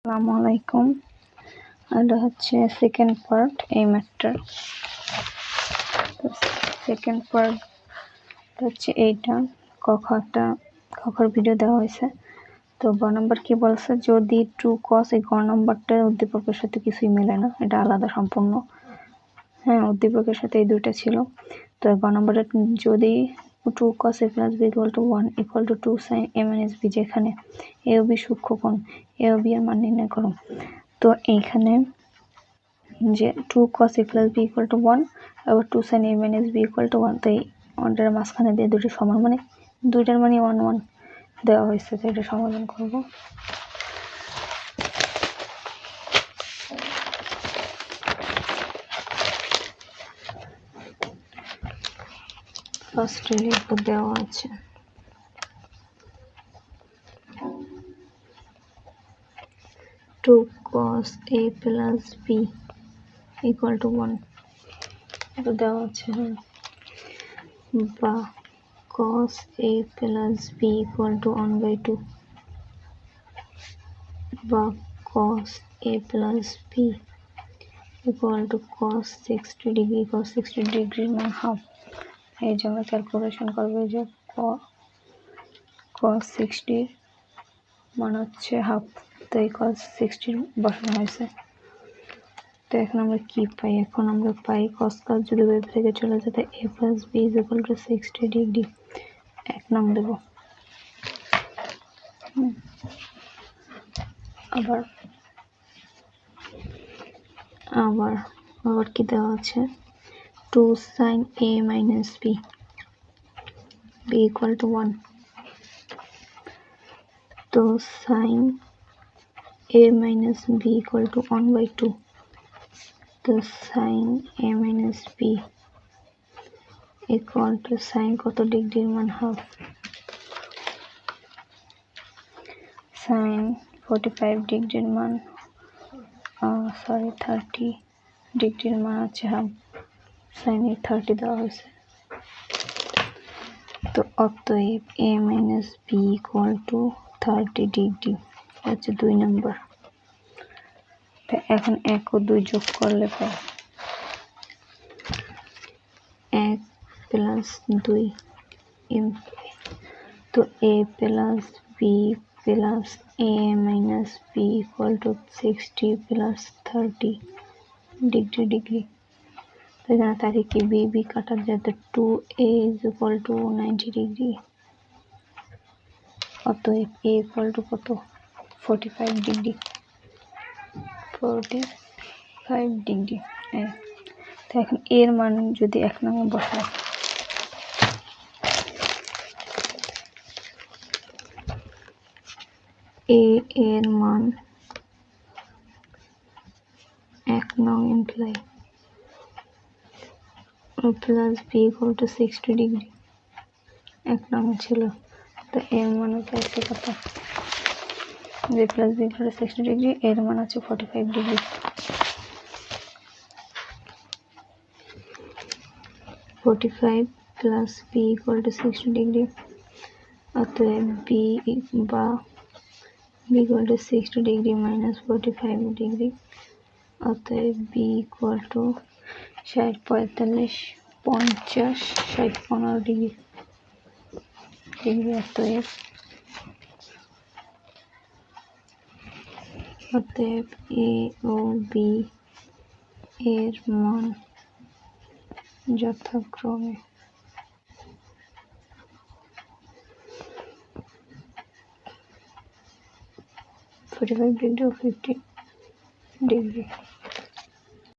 আসসালামু আলাইকুম। এটা হচ্ছে সেকেন্ড পার্ট এই ম্যাথটার। সেকেন্ড পার্ট হচ্ছে এইটা কখর ভিডিও দেওয়া হয়েছে। তো গ নম্বর কি বলছে, যদি ট্রু কস এই গ নম্বরটা উদ্দীপকের সাথে কিছুই মেলে না, এটা আলাদা সম্পূর্ণ। হ্যাঁ, উদ্দীপকের সাথে এই দুইটা ছিল। তো গ নম্বরে যদি two cos A plus B equal to 1 equal to 2 sin A minus B, যেখানে A O B সূক্ষ্মকোণ, A O B এর মান নির্ণয় করো। তো এইখানে যে 2 cos a plus b equal to 1 আবার 2 sin a minus b equal to 1, তো এই ওটার মাঝখানে দিয়ে দুটো সমান, মানে দুইটার মানে 1 1 দেওয়া হয়েছে। তো এটা সমাধান করব। ফার্স্টে লিখব, দেওয়া আছে 2 cos a plus b equal to 1, তো দেওয়া আছে বা cos a plus b equal to 1/2 বা cos a plus b equal to cos 60 degree, cos 60 degree মান হাফ। এই যে আমরা ক্যালকুলেশন করবো, যে cos 60 মান হচ্ছে হাফ, তো এই cos 60 বসানো হয়েছে। তো এখন আমরা কি পাই? এখন আমরা পাই cos যদি ওয়েব থেকে চলে যেতে a plus b is equal to 60 degree, এক নাম দেব। আবার আবার আবার কি দেওয়া আছে, 2 sin a minus b equal to 1, তো sin a minus b equal to 1/2, তো sin a minus b equal to sin কত ডিগ্রির মান হাফ, sin 45 ডিগ্রির মান 30 ডিগ্রির মান আছে হাফ, sin এর 30 দেওয়া হয়েছে। তো অতএব a minus b equal to 30 degree হচ্ছে 2 নম্বর। তো এখন 1 ও 2 যোগ করলে পাই 1 plus 2, তো a plus b plus a minus b equal to 60 plus 30 degree. তো এখানে তাকে কি b b কাটা যায়, তো 2a is equal to 90 degree. অতএব a equal to কত, 45 ডিগ্রি, 45 ডিগ্রি। তো এখন এর মান যদি 1 নং বসাই, a এর মান 1 নং imply plus b equal to 60 degree, 1 নং ছিল। তো এর মান হচ্ছে কত, যে plus b equal to 60 degree, এর মান আছে 45 degree. 45 plus b equal to 60 degree, অতএব b বা b equal to 60 degree minus 45 degree, অতএব b ইকুয়াল টু 60 45 50 60 15 ডিগ্রি। অতএব a ও b এর মান যথাক্রমে 45 ডিগ্রি ও 50 ডিগ্রি।